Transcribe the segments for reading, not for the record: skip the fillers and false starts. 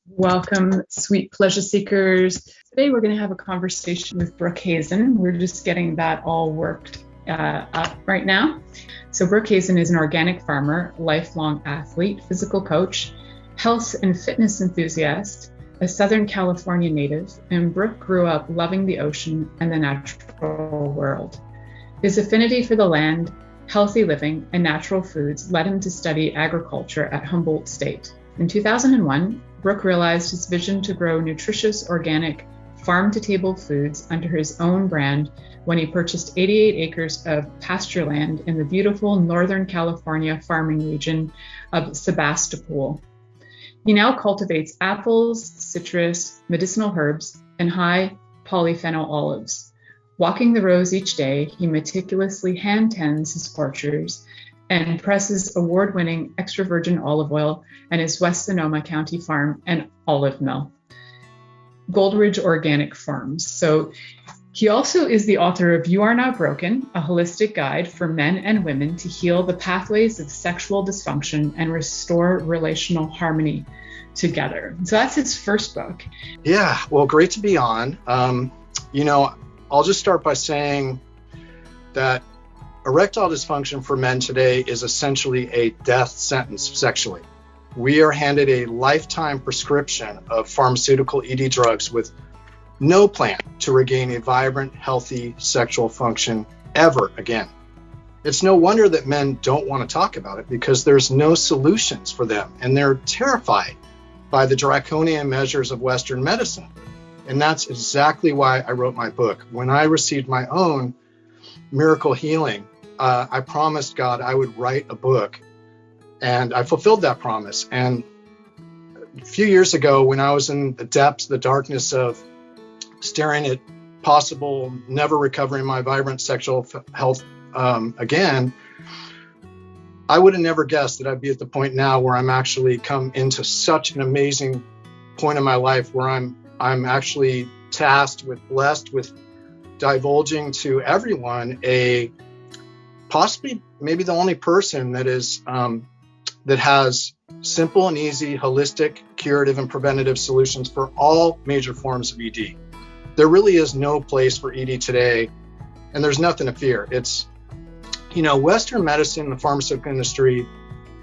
Welcome, sweet pleasure seekers. Today we're going to have a conversation with Brooke Hazen. We're just getting that all worked up right now. So Brooke Hazen is an organic farmer, lifelong athlete, physical coach, health and fitness enthusiast, a Southern California native, and Brooke grew up loving the ocean and the natural world. His affinity for the land, healthy living, and natural foods led him to study agriculture at Humboldt State. In 2001, Brooke realized his vision to grow nutritious, organic, farm-to-table foods under his own brand when he purchased 88 acres of pasture land in the beautiful Northern California farming region of Sebastopol. He now cultivates apples, citrus, medicinal herbs, and high polyphenol olives. Walking the rows each day, he meticulously hand tends his orchards and presses award-winning extra virgin olive oil and his West Sonoma County farm and olive mill, Goldridge Organic Farms. So he also is the author of You Are Not Broken, a holistic guide for men and women to heal the pathways of sexual dysfunction and restore relational harmony together. So that's his first book. Yeah, well, great to be on. I'll just start by saying that erectile dysfunction for men today is essentially a death sentence sexually. We are handed a lifetime prescription of pharmaceutical ED drugs with no plan to regain a vibrant, healthy sexual function ever again. It's no wonder that men don't want to talk about it because there's no solutions for them, and they're terrified by the draconian measures of Western medicine. And that's exactly why I wrote my book. When I received my own miracle healing, I promised God I would write a book, and I fulfilled that promise. And a few years ago, when I was in the depths, the darkness of staring at possible never recovering my vibrant sexual health again, I would have never guessed that I'd be at the point now where I'm actually come into such an amazing point in my life where I'm actually blessed with divulging to everyone possibly maybe the only person that has simple and easy, holistic, curative, and preventative solutions for all major forms of ED. There really is no place for ED today, and there's nothing to fear. It's, Western medicine, the pharmaceutical industry,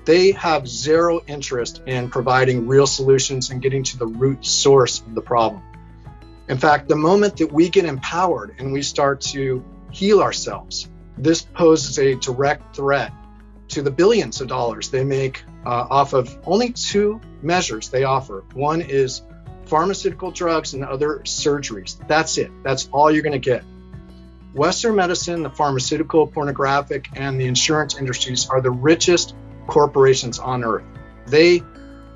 they have zero interest in providing real solutions and getting to the root source of the problem. In fact, the moment that we get empowered and we start to heal ourselves, this poses a direct threat to the billions of dollars they make off of only two measures they offer. One is pharmaceutical drugs and the other surgeries. That's it. That's all you're going to get. Western medicine, the pharmaceutical, pornographic, and the insurance industries are the richest corporations on earth. They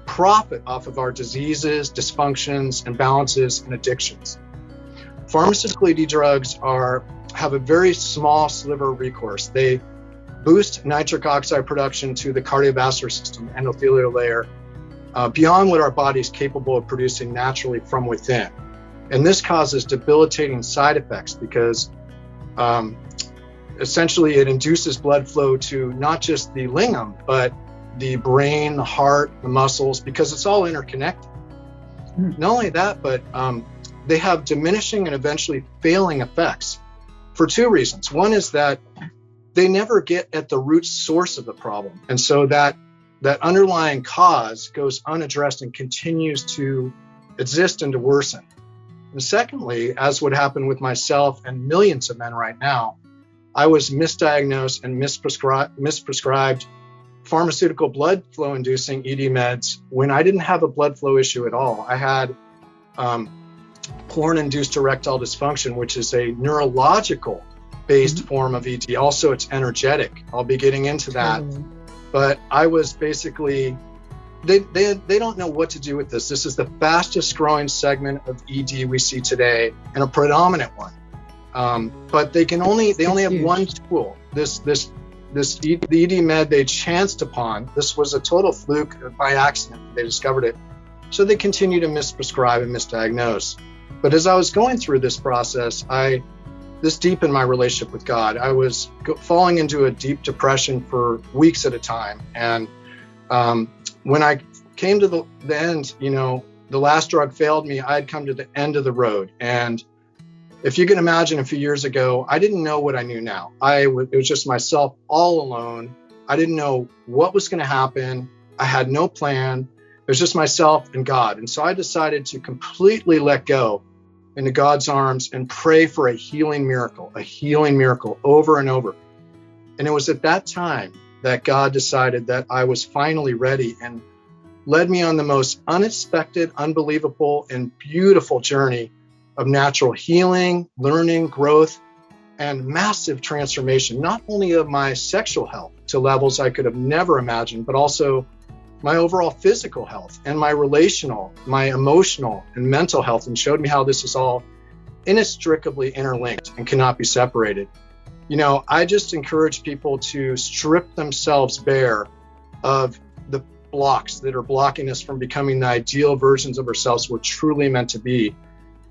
profit off of our diseases, dysfunctions, imbalances, and addictions. Pharmaceutical ED drugs have a very small sliver of recourse. They boost nitric oxide production to the cardiovascular system, endothelial layer, beyond what our body is capable of producing naturally from within. And this causes debilitating side effects because essentially it induces blood flow to not just the lingam, but the brain, the heart, the muscles, because it's all interconnected. Not only that, but they have diminishing and eventually failing effects for two reasons. One is that they never get at the root source of the problem. And so that underlying cause goes unaddressed and continues to exist and to worsen. And secondly, as would happen with myself and millions of men right now, I was misdiagnosed and misprescribed pharmaceutical blood flow inducing ED meds when I didn't have a blood flow issue at all. I had porn-induced erectile dysfunction, which is a neurological based form of ED. Also, it's energetic. I'll be getting into that. But I was basically, they don't know what to do with this. This is the fastest growing segment of ED we see today and a predominant one. But they only have one tool. The ED med they chanced upon. This was a total fluke by accident. They discovered it. So they continue to misprescribe and misdiagnose. But as I was going through this process, this deepened my relationship with God. I was falling into a deep depression for weeks at a time. And when I came to the end, the last drug failed me, I had come to the end of the road. And if you can imagine, a few years ago, I didn't know what I knew now. It was just myself all alone. I didn't know what was going to happen. I had no plan. It was just myself and God. And so I decided to completely let go into God's arms and pray for a healing miracle over and over. And it was at that time that God decided that I was finally ready and led me on the most unexpected, unbelievable, and beautiful journey of natural healing, learning, growth, and massive transformation, not only of my sexual health to levels I could have never imagined, but also my overall physical health and my relational, my emotional and mental health, and showed me how this is all inextricably interlinked and cannot be separated. I just encourage people to strip themselves bare of the blocks that are blocking us from becoming the ideal versions of ourselves we're truly meant to be,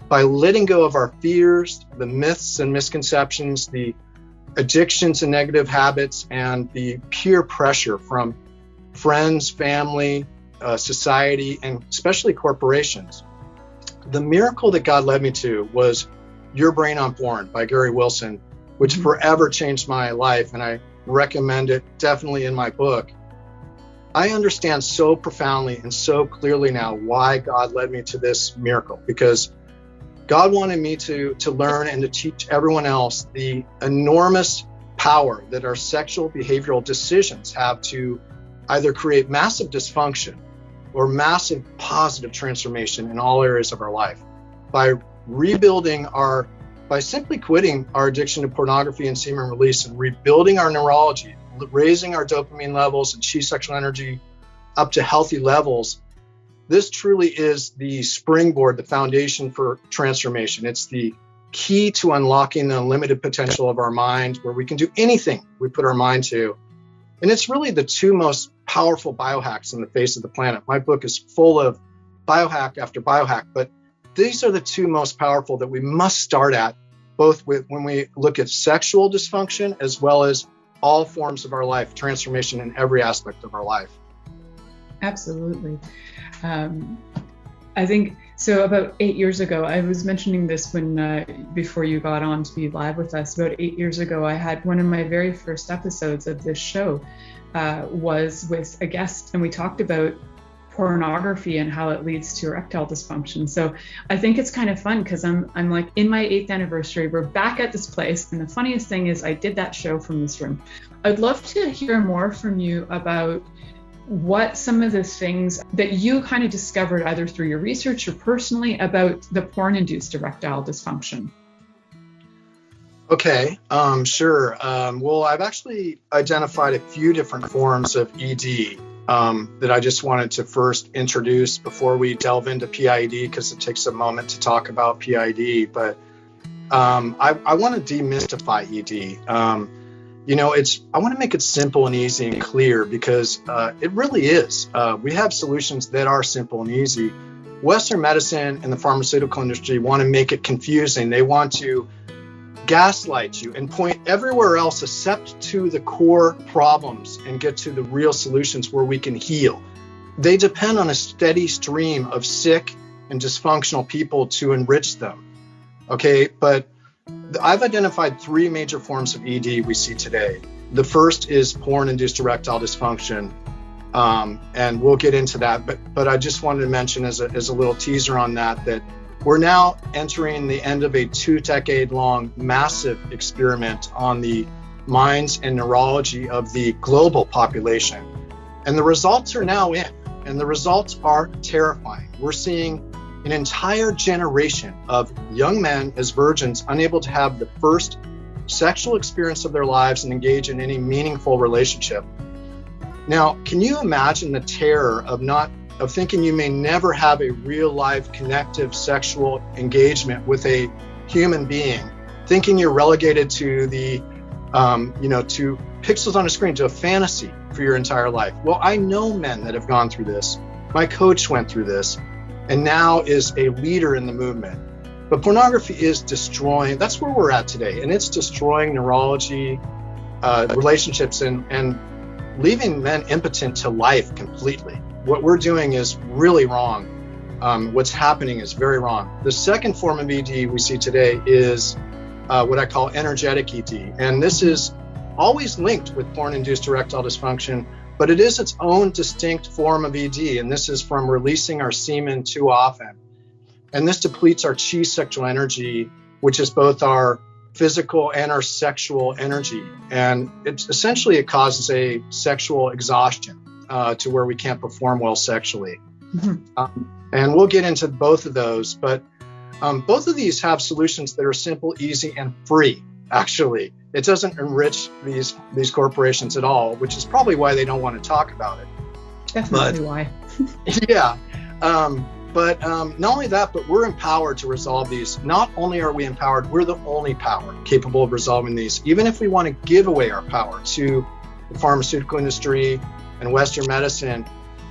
by letting go of our fears, the myths and misconceptions, the addictions and negative habits, and the peer pressure from friends, family, society, and especially corporations. The miracle that God led me to was Your Brain on Porn by Gary Wilson, which forever changed my life, and I recommend it definitely in my book. I understand so profoundly and so clearly now why God led me to this miracle, because God wanted me to learn and to teach everyone else the enormous power that our sexual behavioral decisions have to either create massive dysfunction or massive positive transformation in all areas of our life. By simply quitting our addiction to pornography and semen release and rebuilding our neurology, raising our dopamine levels and chi sexual energy up to healthy levels, this truly is the springboard, the foundation for transformation. It's the key to unlocking the unlimited potential of our mind, where we can do anything we put our mind to. And it's really the two most powerful biohacks on the face of the planet. My book is full of biohack after biohack, but these are the two most powerful that we must start at, both when we look at sexual dysfunction as well as all forms of our life, transformation in every aspect of our life. Absolutely. I think so. About 8 years ago, I was mentioning this before you got on to be live with us. About 8 years ago, I had one of my very first episodes of this show was with a guest, and we talked about pornography and how it leads to erectile dysfunction. So I think it's kind of fun because I'm like, in my 8th anniversary, we're back at this place, and the funniest thing is I did that show from this room. I'd love to hear more from you about what some of the things that you kind of discovered either through your research or personally about the porn-induced erectile dysfunction. Okay, sure. Well, I've actually identified a few different forms of ED that I just wanted to first introduce before we delve into PID, because it takes a moment to talk about PID. But I want to demystify ED. I want to make it simple and easy and clear, because it really is. We have solutions that are simple and easy. Western medicine and the pharmaceutical industry want to make it confusing. They want to gaslight you and point everywhere else except to the core problems and get to the real solutions where we can heal. They depend on a steady stream of sick and dysfunctional people to enrich them. Okay, but I've identified 3 major forms of ED we see today. The first is porn-induced erectile dysfunction, and we'll get into that. But I just wanted to mention as a little teaser on that we're now entering the end of a 2-decade-long massive experiment on the minds and neurology of the global population. And the results are now in, and the results are terrifying. We're seeing an entire generation of young men as virgins unable to have the first sexual experience of their lives and engage in any meaningful relationship. Now, can you imagine the terror of thinking you may never have a real life connective sexual engagement with a human being, thinking you're relegated to to pixels on a screen, to a fantasy for your entire life? Well, I know men that have gone through this. My coach went through this and now is a leader in the movement. But pornography is destroying, that's where we're at today, and it's destroying neurology, relationships, and leaving men impotent to life completely. What we're doing is really wrong. what's happening is very wrong. The second form of ED we see today is what I call energetic ED. And this is always linked with porn-induced erectile dysfunction, but it is its own distinct form of ED. And this is from releasing our semen too often. And this depletes our chi sexual energy, which is both our physical and our sexual energy. And it causes a sexual exhaustion to where we can't perform well sexually. Mm-hmm. And we'll get into both of those, but both of these have solutions that are simple, easy, and free, actually. It doesn't enrich these corporations at all, which is probably why they don't want to talk about it. Definitely why. Yeah. But not only that, but we're empowered to resolve these. Not only are we empowered, we're the only power capable of resolving these. Even if we want to give away our power to the pharmaceutical industry and Western medicine,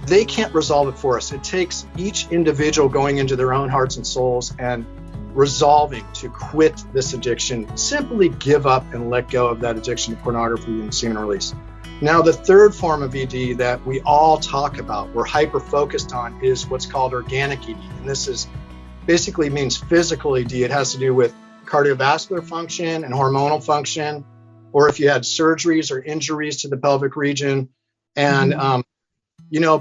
they can't resolve it for us. It takes each individual going into their own hearts and souls and resolving to quit this addiction, simply give up and let go of that addiction to pornography and semen release. Now, the third form of ED that we all talk about, we're hyper-focused on, is what's called organic ED. And this is basically means physical ED. It has to do with cardiovascular function and hormonal function, or if you had surgeries or injuries to the pelvic region. And,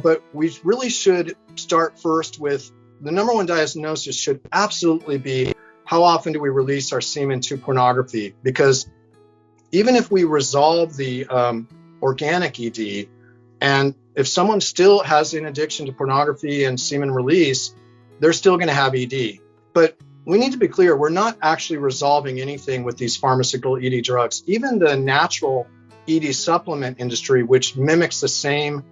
but we really should start first with the number one diagnosis should absolutely be, how often do we release our semen to pornography? Because even if we resolve the organic ED, and if someone still has an addiction to pornography and semen release, they're still going to have ED. But we need to be clear, we're not actually resolving anything with these pharmaceutical ED drugs. Even the natural ED supplement industry, which mimics the same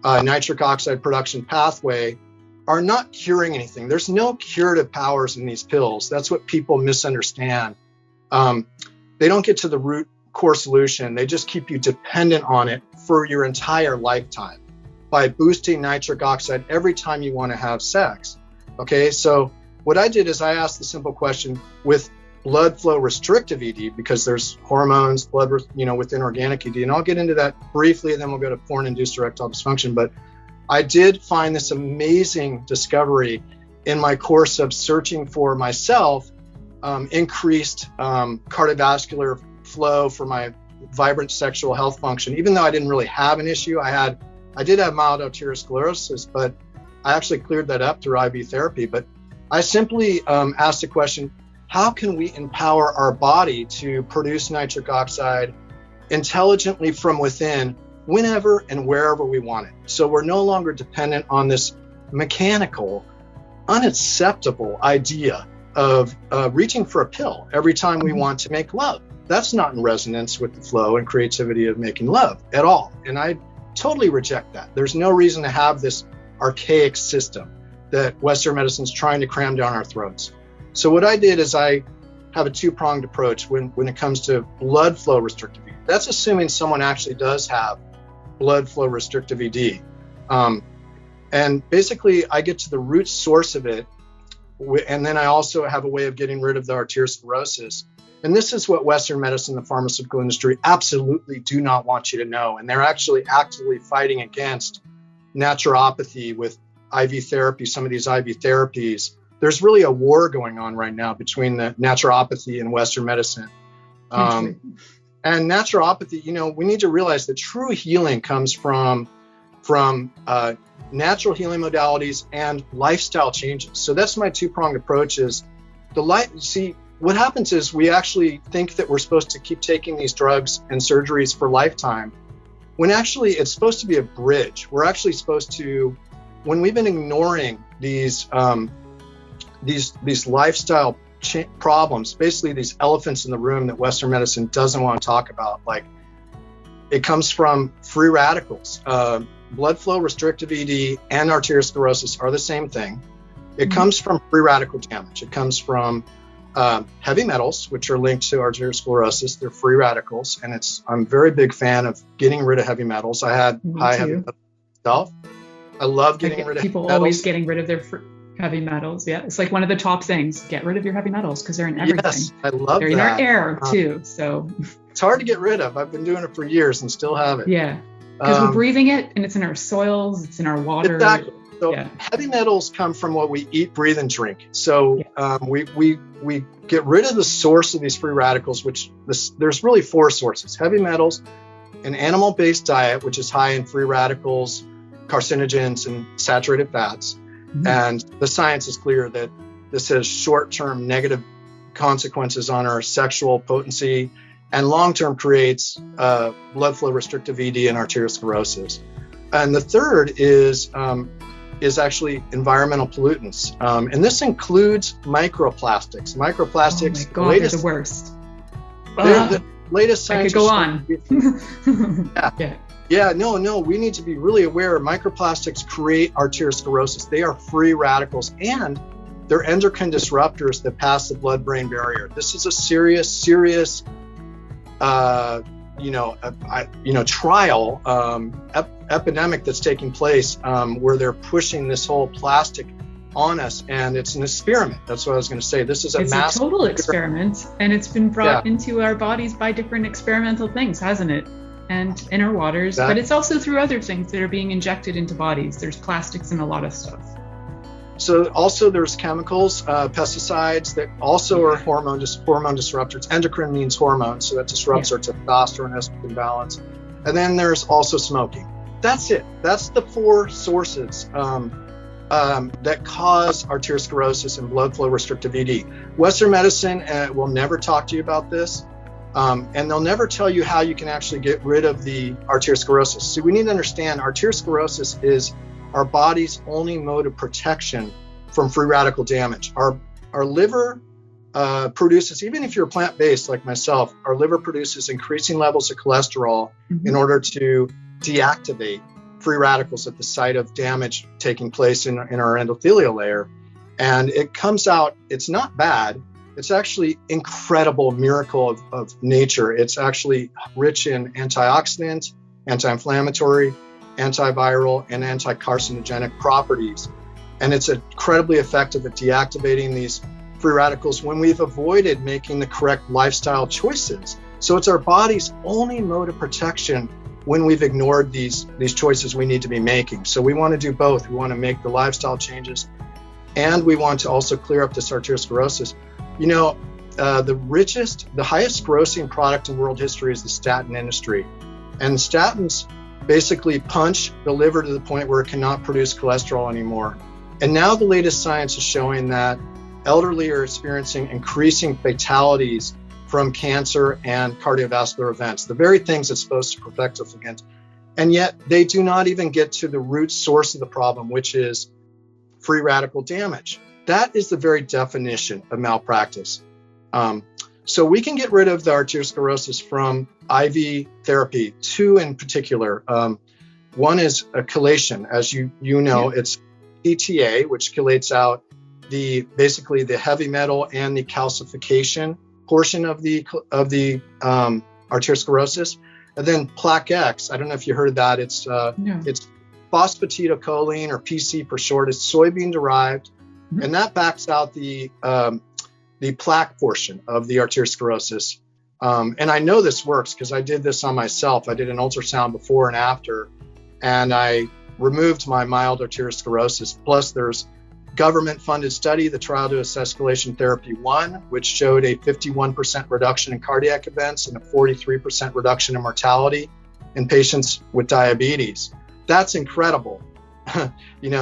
nitric oxide production pathway, are not curing anything. There's no curative powers in these pills. That's what people misunderstand. They don't get to the root core solution. They just keep you dependent on it for your entire lifetime by boosting nitric oxide every time you want to have sex. Okay, so what I did is I asked the simple question with blood flow restrictive ED, because there's hormones, blood, within organic ED, and I'll get into that briefly, and then we'll go to porn-induced erectile dysfunction. But I did find this amazing discovery in my course of searching for myself, increased cardiovascular flow for my vibrant sexual health function. Even though I didn't really have an issue, I did have mild arteriosclerosis, but I actually cleared that up through IV therapy. But I simply asked the question, how can we empower our body to produce nitric oxide intelligently from within whenever and wherever we want it? So we're no longer dependent on this mechanical, unacceptable idea of reaching for a pill every time we want to make love. That's not in resonance with the flow and creativity of making love at all. And I totally reject that. There's no reason to have this archaic system that Western medicine's trying to cram down our throats. So what I did is I have a two-pronged approach when it comes to blood flow restrictive ED. That's assuming someone actually does have blood flow restrictive ED. And basically I get to the root source of it. And then I also have a way of getting rid of the arteriosclerosis. And this is what Western medicine, the pharmaceutical industry, absolutely do not want you to know. And they're actually actively fighting against naturopathy with IV therapy, some of these IV therapies. There's really a war going on right now between the naturopathy and Western medicine. And naturopathy, we need to realize that true healing comes from natural healing modalities and lifestyle changes. So that's my two-pronged approach is what happens is we actually think that we're supposed to keep taking these drugs and surgeries for lifetime, when actually it's supposed to be a bridge. We're actually supposed to, when we've been ignoring these lifestyle problems, basically these elephants in the room that Western medicine doesn't want to talk about, like it comes from free radicals. Blood flow restrictive ED and arteriosclerosis are the same thing. It comes from free radical damage. It comes from heavy metals, which are linked to arteriosclerosis. They're free radicals, and I'm a very big fan of getting rid of heavy metals. I had high heavy metals myself. I love getting rid of people heavy metals. always getting rid of their heavy metals. Yeah, it's like one of the top things. Get rid of your heavy metals because they're in everything. Yes, I love they're that. in our air too. So it's hard to get rid of. I've been doing it for years and still have it. Yeah, because we're breathing it, and it's in our soils, it's in our water. Exactly. So Yeah. heavy metals come from what we eat, breathe, and drink. So we get rid of the source of these free radicals, there's really four sources: heavy metals, an animal-based diet, which is high in free radicals, carcinogens, and saturated fats. Mm-hmm. And the science is clear that this has short-term negative consequences on our sexual potency, and long-term creates blood flow restrictive ED and arteriosclerosis. And the third is actually environmental pollutants, and this includes microplastics. Microplastics, oh my God, they're the worst. They're the latest science. I could go on. No, we need to be really aware. Microplastics create arteriosclerosis. They are free radicals, and they're endocrine disruptors that pass the blood-brain barrier. This is a serious trial epidemic that's taking place, where they're pushing this whole plastic on us, and it's an experiment. That's what I was going to say. This is a total experiment, and it's been brought into our bodies by different experimental things, hasn't it? And in our waters, but it's also through other things that are being injected into bodies. There's plastics and a lot of stuff. So also there's chemicals, pesticides that also are hormone disruptors. Endocrine means hormones, so that disrupts our testosterone estrogen balance. And then there's also smoking. That's it. That's the four sources that cause arteriosclerosis and blood flow restrictive ED. Western medicine will never talk to you about this, and they'll never tell you how you can actually get rid of the arteriosclerosis. So we need to understand arteriosclerosis is our body's only mode of protection from free radical damage. Our liver produces, even if you're plant-based like myself, our liver produces increasing levels of cholesterol in order to deactivate free radicals at the site of damage taking place in our endothelial layer. And it comes out, it's not bad. It's actually incredible miracle of nature. It's actually rich in antioxidant, anti-inflammatory, antiviral, and anti-carcinogenic properties. And it's incredibly effective at deactivating these free radicals when we've avoided making the correct lifestyle choices. So it's our body's only mode of protection when we've ignored these choices we need to be making. So we want to do both. We want to make the lifestyle changes, and we want to also clear up this arteriosclerosis. The highest grossing product in world history is the statin industry. And statins basically punch the liver to the point where it cannot produce cholesterol anymore. And now the latest science is showing that elderly are experiencing increasing fatalities from cancer and cardiovascular events, the very things that's supposed to protect us against. And yet they do not even get to the root source of the problem, which is free radical damage. That is the very definition of malpractice. So we can get rid of the arteriosclerosis from IV therapy, two in particular. One is a chelation. As you know, it's PTA, which chelates out basically the heavy metal and the calcification portion of the arteriosclerosis. And then Plaque X, I don't know if you heard of that. It's phosphatidylcholine, or PC for short. It's soybean derived, and that backs out the plaque portion of the arteriosclerosis. And I know this works because I did this on myself. I did an ultrasound before and after, and I removed my mild arteriosclerosis. Plus, there's government-funded study, the Trial to Assess Escalation Therapy 1, which showed a 51% reduction in cardiac events and a 43% reduction in mortality in patients with diabetes. That's incredible.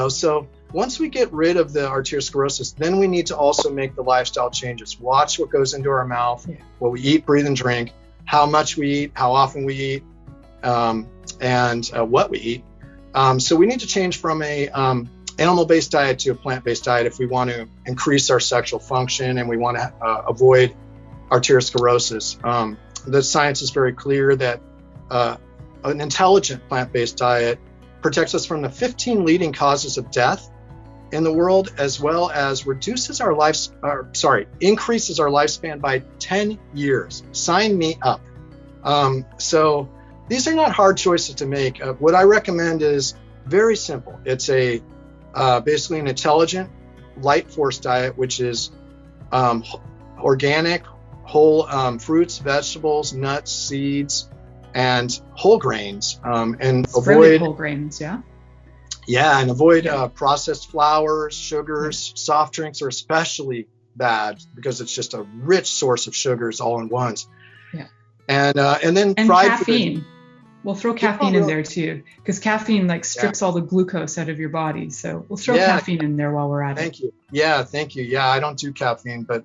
So once we get rid of the arteriosclerosis, then we need to also make the lifestyle changes. Watch what goes into our mouth, what we eat, breathe, and drink, how much we eat, how often we eat, and what we eat. So we need to change from a animal-based diet to a plant-based diet if we want to increase our sexual function and we want to avoid arteriosclerosis. The science is very clear that an intelligent plant-based diet protects us from the 15 leading causes of death in the world, as well as increases our lifespan by 10 years. Sign me up. So these are not hard choices to make. What I recommend is very simple. It's basically an intelligent light force diet, which is organic, whole fruits, vegetables, nuts, seeds, and whole grains, and avoid whole grains. Yeah, and avoid processed flours, sugars. Soft drinks are especially bad because it's just a rich source of sugars all in once. Yeah. And then and fried caffeine. food. We'll throw caffeine in there too, because caffeine like strips all the glucose out of your body. So we'll throw caffeine in there while we're at it. Thank you. Yeah, I don't do caffeine, but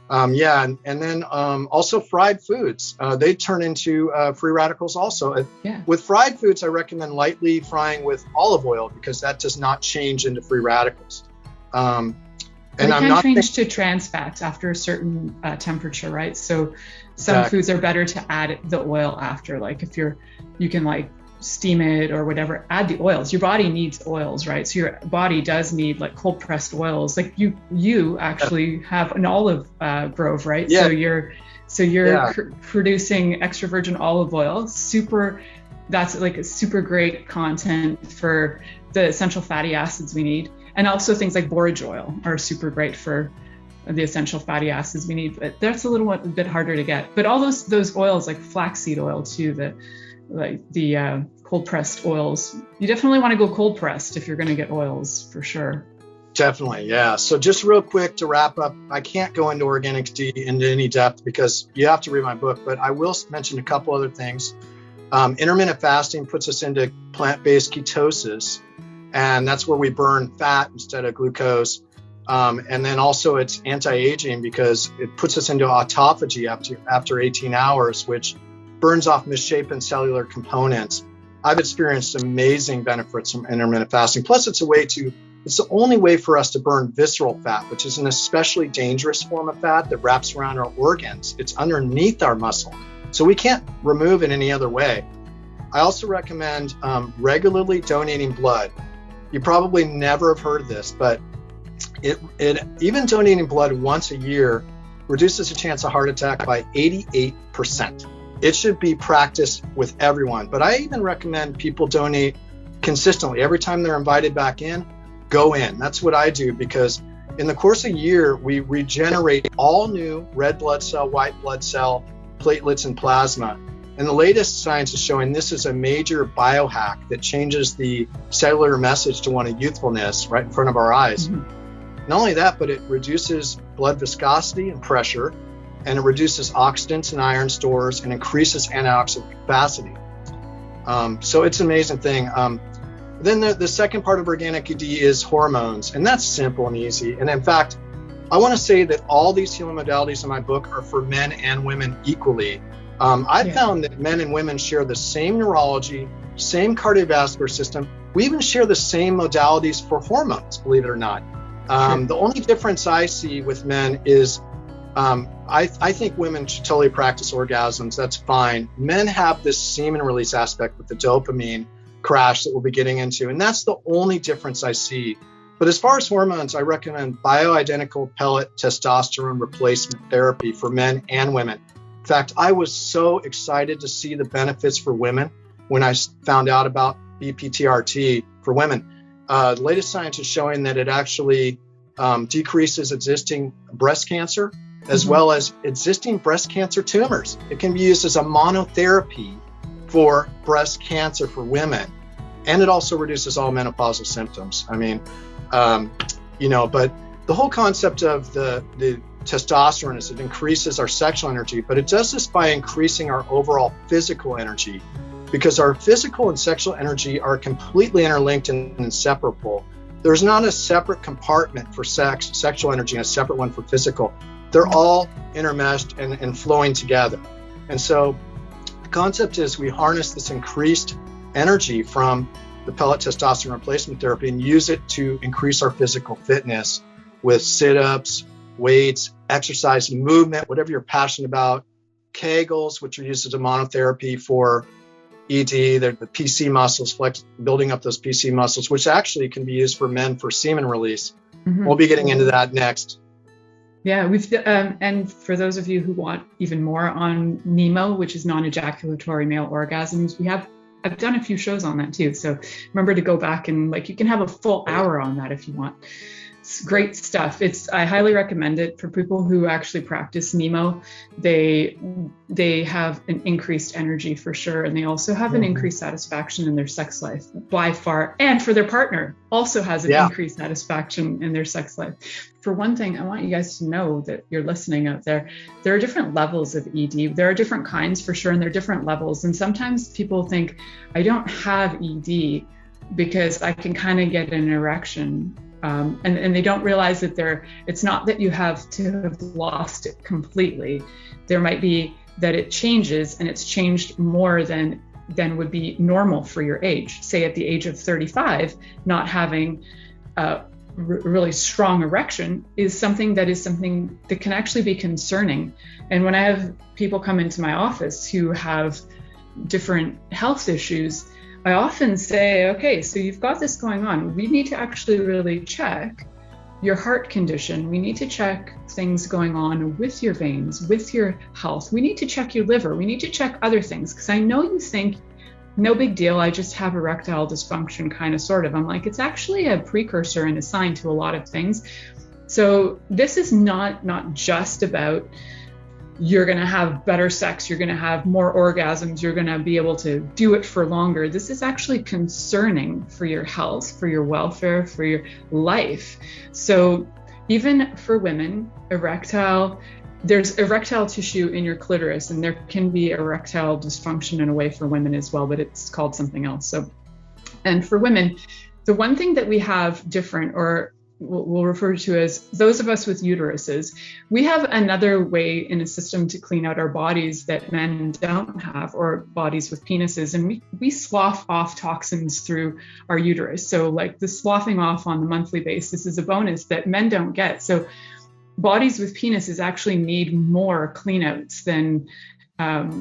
and then also fried foods. They turn into free radicals also. With fried foods, I recommend lightly frying with olive oil because that does not change into free radicals. And they can change to trans fats after a certain temperature, right? So some foods are better to add the oil after. Like if you can like steam it or whatever, add the oils. Your body needs oils, right? So your body does need like cold pressed oils. Like you actually have an olive grove, right? Yeah. So you're producing extra virgin olive oil. That's like a super great content for the essential fatty acids we need. And also things like borage oil are super great for the essential fatty acids we need, but that's a bit harder to get. But all those oils like flaxseed oil too, the cold pressed oils, you definitely want to go cold pressed if you're going to get oils for sure. Definitely, yeah. So just real quick to wrap up, I can't go into organic D into any depth because you have to read my book, but I will mention a couple other things. Intermittent fasting puts us into plant-based ketosis, and that's where we burn fat instead of glucose. And then also it's anti-aging because it puts us into autophagy after 18 hours, which burns off misshapen cellular components. I've experienced amazing benefits from intermittent fasting. Plus, it's the only way for us to burn visceral fat, which is an especially dangerous form of fat that wraps around our organs. It's underneath our muscle, so we can't remove it any other way. I also recommend regularly donating blood. You probably never have heard this, but even donating blood once a year reduces the chance of heart attack by 88%. It should be practiced with everyone, but I even recommend people donate consistently. Every time they're invited back in, go in. That's what I do because in the course of a year, we regenerate all new red blood cell, white blood cell, platelets, and plasma. And the latest science is showing this is a major biohack that changes the cellular message to one of youthfulness right in front of our eyes. Mm-hmm. Not only that, but it reduces blood viscosity and pressure, and it reduces oxidants and iron stores and increases antioxidant capacity. So it's an amazing thing. Then the second part of organic D is hormones, and that's simple and easy. And in fact, I want to say that all these healing modalities in my book are for men and women equally. I found that men and women share the same neurology, same cardiovascular system. We even share the same modalities for hormones, believe it or not. The only difference I see with men is I think women should totally practice orgasms. That's fine. Men have this semen release aspect with the dopamine crash that we'll be getting into, and that's the only difference I see. But as far as hormones, I recommend bioidentical pellet testosterone replacement therapy for men and women. In fact, I was so excited to see the benefits for women when I found out about BPTRT for women. The latest science is showing that it actually decreases existing breast cancer as well as existing breast cancer tumors. It can be used as a monotherapy for breast cancer for women. And it also reduces all menopausal symptoms. I mean, but the whole concept of the testosterone is it increases our sexual energy, but it does this by increasing our overall physical energy because our physical and sexual energy are completely interlinked and inseparable. There's not a separate compartment for sexual energy and a separate one for physical. They're all intermeshed and flowing together. And so the concept is we harness this increased energy from the pellet testosterone replacement therapy and use it to increase our physical fitness with sit-ups, weights, exercise, movement, whatever you're passionate about. Kegels, which are used as a monotherapy for ED, the PC muscles, building up those PC muscles, which actually can be used for men for semen release. Mm-hmm. We'll be getting into that next. Yeah, and for those of you who want even more on NEMO, which is non-ejaculatory male orgasms, I've done a few shows on that too. So remember to go back and you can have a full hour on that if you want. It's great stuff. I highly recommend it for people who actually practice NEMO. They have an increased energy for sure, and they also have an increased satisfaction in their sex life by far, and for their partner also has an increased satisfaction in their sex life. For one thing, I want you guys to know that you're listening out there. There are different levels of ED. There are different kinds for sure, and there are different levels. And sometimes people think, I don't have ED because I can kind of get an erection. And they don't realize that it's not that you have to have lost it completely. There might be that it changes, and it's changed more than would be normal for your age. Say at the age of 35, not having a really strong erection is something that can actually be concerning. And when I have people come into my office who have different health issues, I often say, okay, so you've got this going on. We need to actually really check your heart condition. We need to check things going on with your veins, with your health. We need to check your liver. We need to check other things, because I know you think, no big deal, I just have erectile dysfunction, kind of, sort of. I'm like, it's actually a precursor and a sign to a lot of things. So this is not just about you're going to have better sex, you're going to have more orgasms, you're going to be able to do it for longer. This is actually concerning for your health, for your welfare, for your life. So even for women, there's erectile tissue in your clitoris, and there can be erectile dysfunction in a way for women as well, but it's called something else. So, and for women, the one thing that we have different, or we'll refer to as those of us with uteruses, we have another way in a system to clean out our bodies that men don't have, or bodies with penises. And we slough off toxins through our uterus. So like the sloughing off on the monthly basis is a bonus that men don't get. So bodies with penises actually need more cleanouts than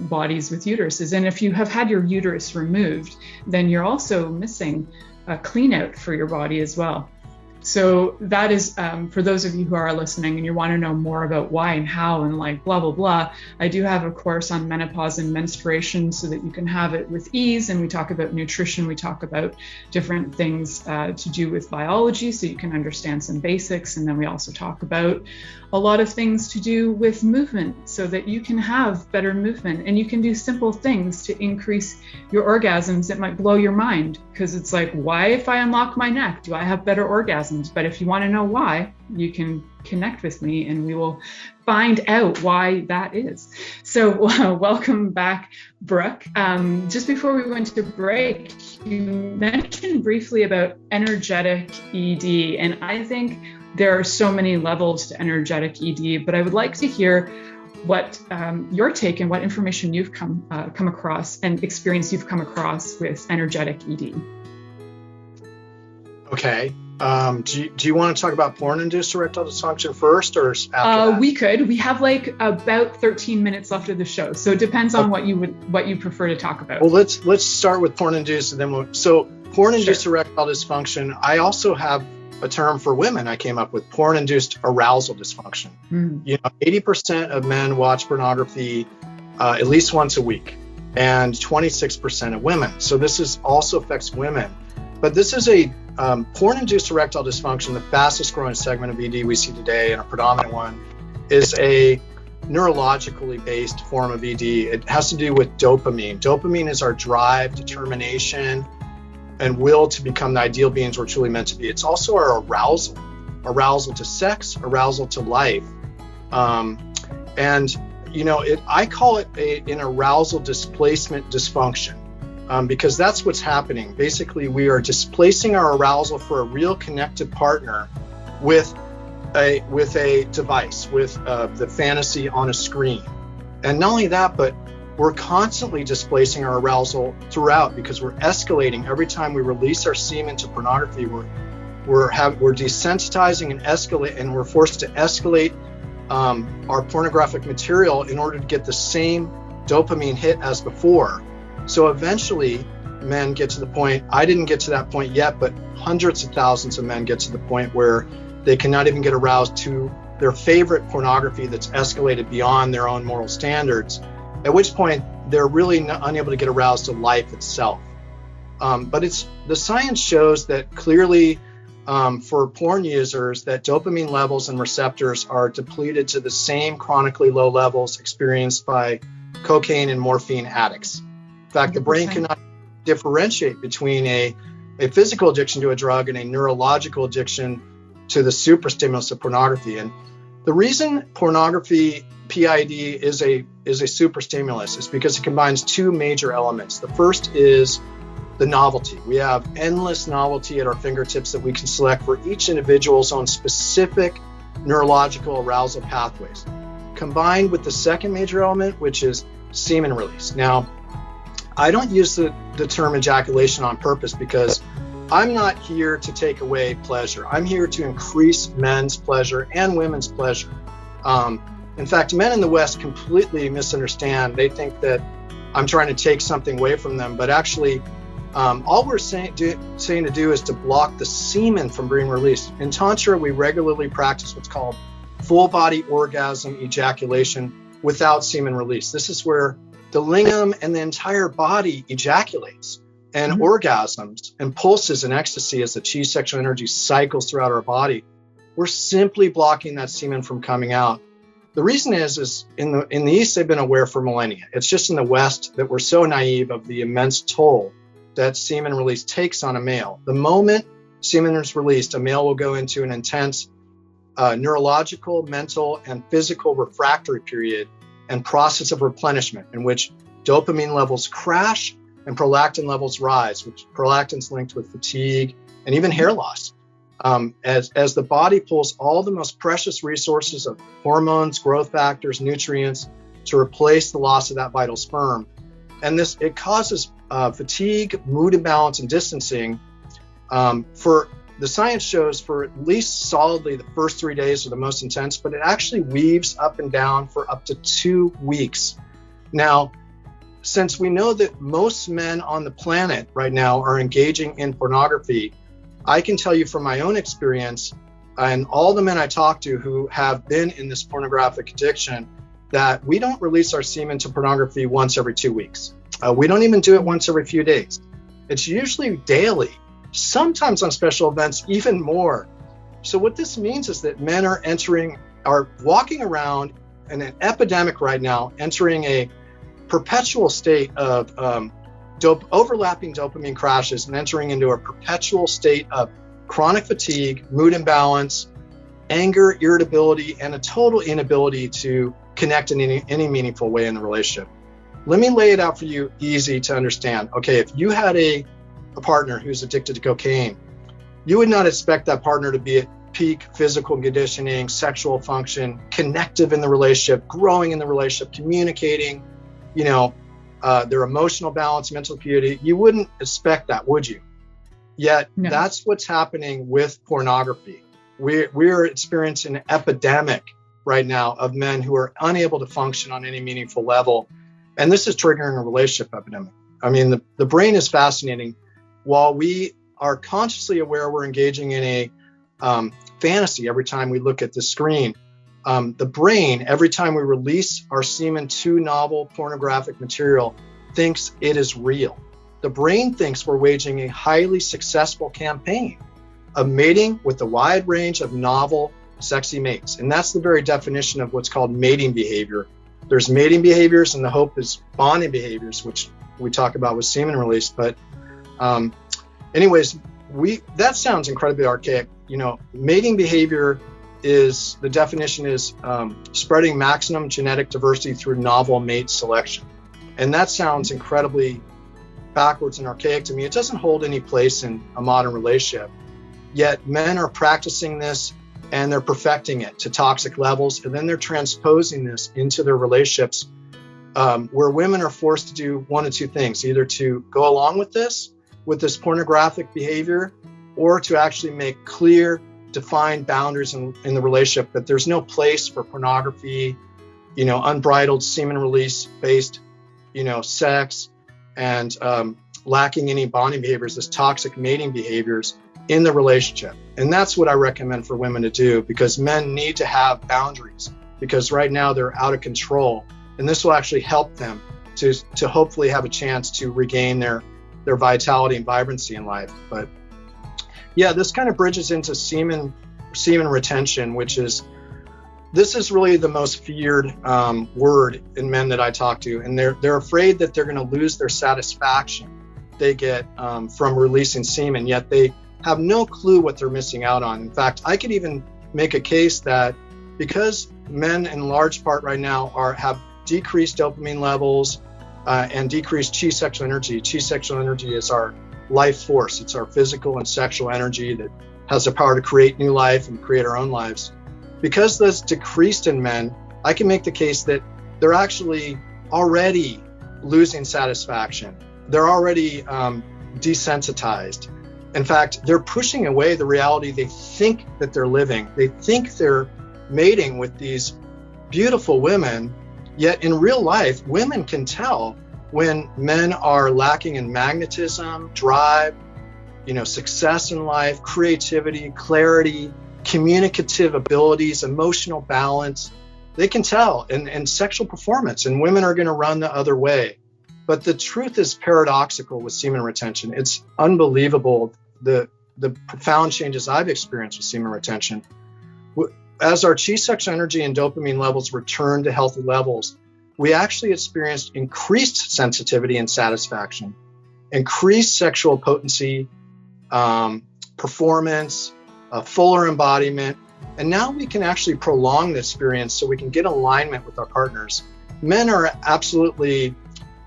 bodies with uteruses. And if you have had your uterus removed, then you're also missing a cleanout for your body as well. So that is, for those of you who are listening and you want to know more about why and how and like blah, blah, blah, I do have a course on menopause and menstruation so that you can have it with ease. And we talk about nutrition. We talk about different things to do with biology so you can understand some basics. And then we also talk about a lot of things to do with movement so that you can have better movement, and you can do simple things to increase your orgasms that might blow your mind, because it's like, why, if I unlock my neck, do I have better orgasms? But if you want to know why, you can connect with me and we will find out why that is. So welcome back, Brooke. Just before we went to break, you mentioned briefly about energetic ED, and I think there are so many levels to energetic ED, but I would like to hear what your take and what information you've come across and experience you've come across with energetic ED. Okay. Do you want to talk about porn-induced erectile dysfunction first, or after that? We could. We have like about 13 minutes left of the show, so it depends on what you prefer to talk about. Well, let's start with porn-induced, and then porn-induced erectile dysfunction. I also have a term for women I came up with: porn-induced arousal dysfunction. 80% of men watch pornography at least once a week, and 26% of women. So this also affects women. But this is a porn-induced erectile dysfunction. The fastest growing segment of ED we see today, and a predominant one, is a neurologically based form of ED. It has to do with dopamine. Dopamine is our drive, determination, and will to become the ideal beings we're truly meant to be. It's also our arousal to sex, arousal to life. I call it an arousal displacement dysfunction. Because that's what's happening. Basically, we are displacing our arousal for a real connected partner with a device, with the fantasy on a screen. And not only that, but we're constantly displacing our arousal throughout, because we're escalating every time we release our semen to pornography. We're desensitizing and escalate, and we're forced to escalate our pornographic material in order to get the same dopamine hit as before. So eventually, men get to the point, I didn't get to that point yet, but hundreds of thousands of men get to the point where they cannot even get aroused to their favorite pornography that's escalated beyond their own moral standards, at which point they're really unable to get aroused to life itself. But the science shows that clearly for porn users that dopamine levels and receptors are depleted to the same chronically low levels experienced by cocaine and morphine addicts. In fact, the brain cannot differentiate between a physical addiction to a drug and a neurological addiction to the superstimulus of pornography. And the reason pornography PID is a superstimulus is because it combines two major elements. The first is the novelty. We have endless novelty at our fingertips that we can select for each individual's own specific neurological arousal pathways, combined with the second major element, which is semen release. Now, I don't use the term ejaculation on purpose because I'm not here to take away pleasure. I'm here to increase men's pleasure and women's pleasure. In fact, men in the West completely misunderstand. They think that I'm trying to take something away from them, but actually, all we're saying to do is to block the semen from being released. In Tantra, we regularly practice what's called full body orgasm ejaculation without semen release. This is where the lingam and the entire body ejaculates and orgasms and pulses in ecstasy as the chi sexual energy cycles throughout our body. We're simply blocking that semen from coming out. The reason is in the East, they've been aware for millennia. It's just in the West that we're so naive of the immense toll that semen release takes on a male. The moment semen is released, a male will go into an intense neurological, mental, and physical refractory period and process of replenishment in which dopamine levels crash and prolactin levels rise, which prolactin's linked with fatigue and even hair loss. As the body pulls all the most precious resources of hormones, growth factors, nutrients to replace the loss of that vital sperm. And it causes fatigue, mood imbalance, and distancing. For the science shows for at least solidly the first 3 days are the most intense, but it actually weaves up and down for up to 2 weeks. Now, since we know that most men on the planet right now are engaging in pornography, I can tell you from my own experience and all the men I talk to who have been in this pornographic addiction that we don't release our semen to pornography once every 2 weeks. We don't even do it once every few days. It's usually daily, sometimes on special events, even more. So what this means is that men are walking around in an epidemic right now, entering a perpetual state of overlapping dopamine crashes and entering into a perpetual state of chronic fatigue, mood imbalance, anger, irritability, and a total inability to connect in any meaningful way in the relationship. Let me lay it out for you easy to understand. Okay, if you had a partner who's addicted to cocaine, you would not expect that partner to be at peak physical conditioning, sexual function, connective in the relationship, growing in the relationship, communicating, their emotional balance, mental acuity. You wouldn't expect that, would you? Yet no. That's what's happening with pornography. We're experiencing an epidemic right now of men who are unable to function on any meaningful level. And this is triggering a relationship epidemic. I mean, the brain is fascinating. While we are consciously aware we're engaging in a fantasy every time we look at the screen, the brain, every time we release our semen to novel pornographic material, thinks it is real. The brain thinks we're waging a highly successful campaign of mating with a wide range of novel, sexy mates. And that's the very definition of what's called mating behavior. There's mating behaviors, and the hope is bonding behaviors, which we talk about with semen release. But anyways, that sounds incredibly archaic. Mating behavior is, the definition is spreading maximum genetic diversity through novel mate selection. And that sounds incredibly backwards and archaic to me. It doesn't hold any place in a modern relationship. Yet men are practicing this and they're perfecting it to toxic levels. And then they're transposing this into their relationships where women are forced to do one of two things, either to go along with this pornographic behavior, or to actually make clear, defined boundaries in the relationship that there's no place for pornography, unbridled semen release based, sex, and lacking any bonding behaviors, this toxic mating behaviors in the relationship. And that's what I recommend for women to do, because men need to have boundaries, because right now they're out of control. And this will actually help them to hopefully have a chance to regain their vitality and vibrancy in life. But Yeah, this kind of bridges into semen retention, this is really the most feared word in men that I talk to, and they're afraid that they're going to lose their satisfaction they get from releasing semen, yet they have no clue what they're missing out on. In fact, I could even make a case that because men in large part right now have decreased dopamine levels and decreased chi sexual energy. Chi sexual energy is our life force. It's our physical and sexual energy that has the power to create new life and create our own lives. Because that's decreased in men, I can make the case that they're actually already losing satisfaction. They're already desensitized. In fact, they're pushing away the reality they think that they're living. They think they're mating with these beautiful women, yet in real life, women can tell when men are lacking in magnetism, drive, success in life, creativity, clarity, communicative abilities, emotional balance. They can tell, and sexual performance, and women are going to run the other way. But the truth is paradoxical with semen retention. It's unbelievable, the profound changes I've experienced with semen retention. As our chi sexual energy and dopamine levels return to healthy levels, we actually experienced increased sensitivity and satisfaction, increased sexual potency, performance, fuller embodiment. And now we can actually prolong the experience so we can get alignment with our partners. Men are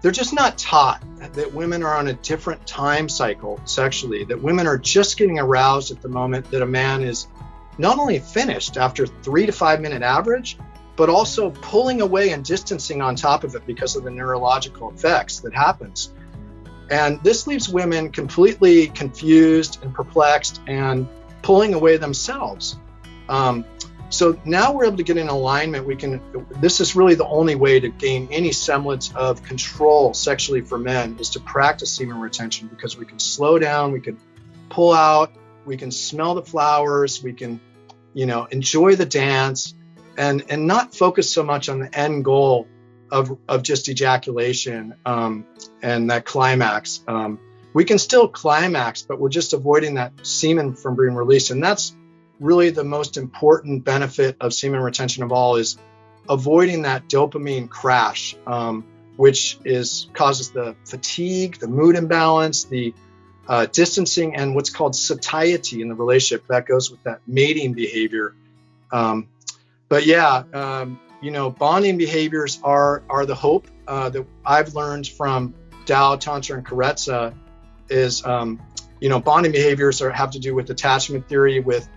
they're just not taught that women are on a different time cycle sexually, that women are just getting aroused at the moment that a man is not only finished after 3 to 5 minute average, but also pulling away and distancing on top of it because of the neurological effects that happens. And this leaves women completely confused and perplexed and pulling away themselves. So now we're able to get in alignment. This is really the only way to gain any semblance of control sexually for men, is to practice semen retention, because we can slow down, we can pull out, we can smell the flowers, we can, enjoy the dance and not focus so much on the end goal of just ejaculation and that climax. We can still climax, but we're just avoiding that semen from being released. And that's really the most important benefit of semen retention of all, is avoiding that dopamine crash, which causes the fatigue, the mood imbalance, the distancing, and what's called satiety in the relationship. That goes with that mating behavior. But yeah, bonding behaviors are the hope that I've learned from Tao, Tantra, and Karetsa is, bonding behaviors have to do with attachment theory, with,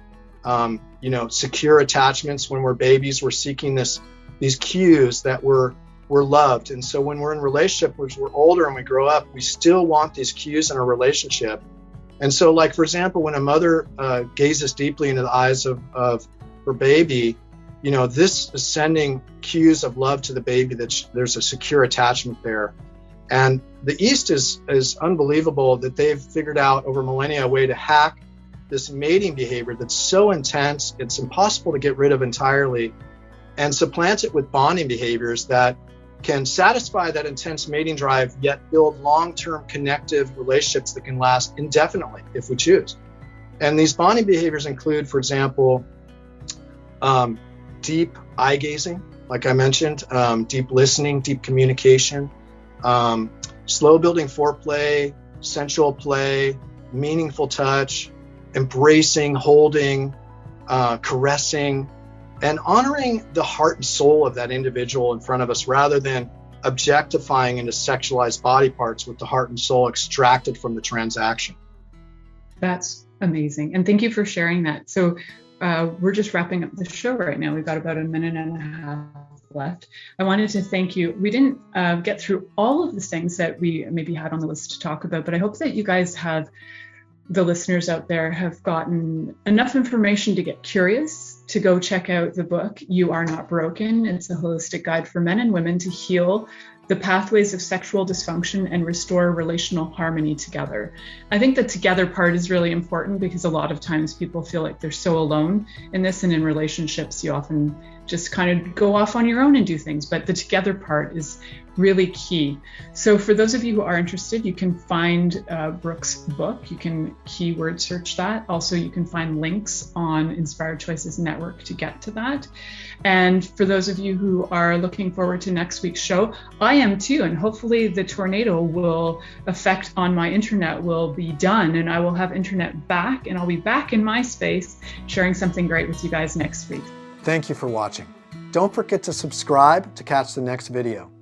secure attachments. When we're babies, we're seeking these cues that we're loved. And so when we're in relationship, as we're older and we grow up, we still want these cues in our relationship. And so, like, for example, when a mother gazes deeply into the eyes of her baby, this is sending cues of love to the baby, that there's a secure attachment there. And the East is unbelievable that they've figured out over millennia a way to hack this mating behavior that's so intense, it's impossible to get rid of entirely, and supplant it with bonding behaviors that can satisfy that intense mating drive, yet build long-term connective relationships that can last indefinitely if we choose. And these bonding behaviors include, for example, deep eye gazing, like I mentioned, deep listening, deep communication, slow building foreplay, sensual play, meaningful touch, embracing, holding, caressing, and honoring the heart and soul of that individual in front of us, rather than objectifying into sexualized body parts with the heart and soul extracted from the transaction. That's amazing. And thank you for sharing that. So we're just wrapping up the show right now. We've got about 1.5 minutes left. I wanted to thank you. We didn't get through all of the things that we maybe had on the list to talk about, but I hope that you guys the listeners out there have gotten enough information to get curious, to go check out the book, You Are Not Broken. It's a holistic guide for men and women to heal the pathways of sexual dysfunction and restore relational harmony together. I think the together part is really important, because a lot of times people feel like they're so alone in this, and in relationships you often just kind of go off on your own and do things. But the together part is really key. So for those of you who are interested, you can find Brooke's book. You can keyword search that. Also, you can find links on Inspired Choices Network to get to that. And for those of you who are looking forward to next week's show, I am too. And hopefully the tornado effect on my internet will be done and I will have internet back and I'll be back in my space sharing something great with you guys next week. Thank you for watching. Don't forget to subscribe to catch the next video.